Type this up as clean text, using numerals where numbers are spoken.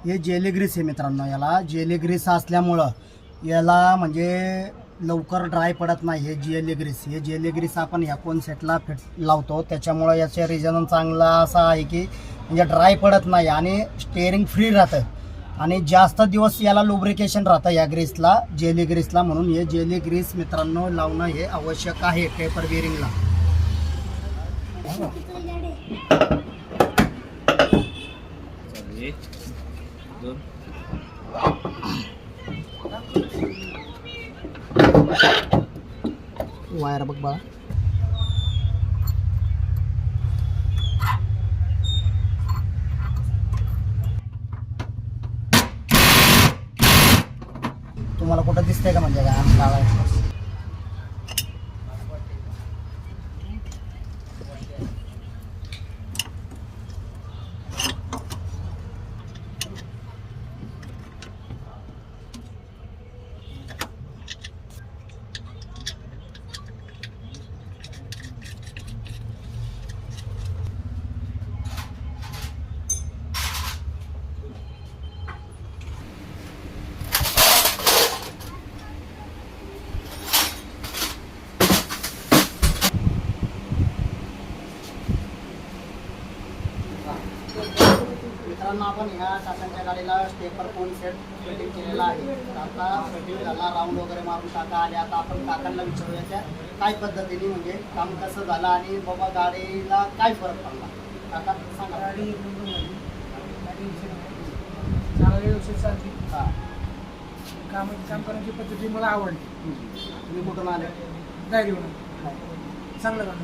हे jelly Greece आहे मित्रांनो. याला जेली ग्रीस असल्यामुळं याला म्हणजे लवकर ड्राय पडत नाही. हे जेली ग्रीस आपण ह्या कोन सेटला लावतो, त्याच्यामुळं याचे रिझन चांगला असा आहे की म्हणजे ड्राय पडत नाही आणि स्टेअरिंग फ्री राहतं आणि जास्त दिवस याला लुब्रिकेशन राहतं या ग्रीसला, जेली ग्रीसला. म्हणून हे जेली ग्रीस मित्रांनो लावणं हे आवश्यक आहे टेपर बिअरिंगला. वायर बघ बाळा. तुम्हाला कुठं दिसतंय का म्हणजे काय लावायचं? मित्रांनो आपण ह्या टाकांच्या गाडीला स्टेपर कोन सेट फिटिंग केलेला आहे. आता फिटिंग झाला, राऊंड वगैरे मारून टाका आले. आता आपण काकांना विचारूया त्या काय पद्धतीने म्हणजे काम कसं झालं आणि बाबा गाडीला काय फरक पडला. काका सांगा. गाडी चांगली व्यवस्थित चालते. हां, काम करण्याची पद्धती मला आवडली. तुम्ही कुठून आले? गाडीवर चांगलं काम.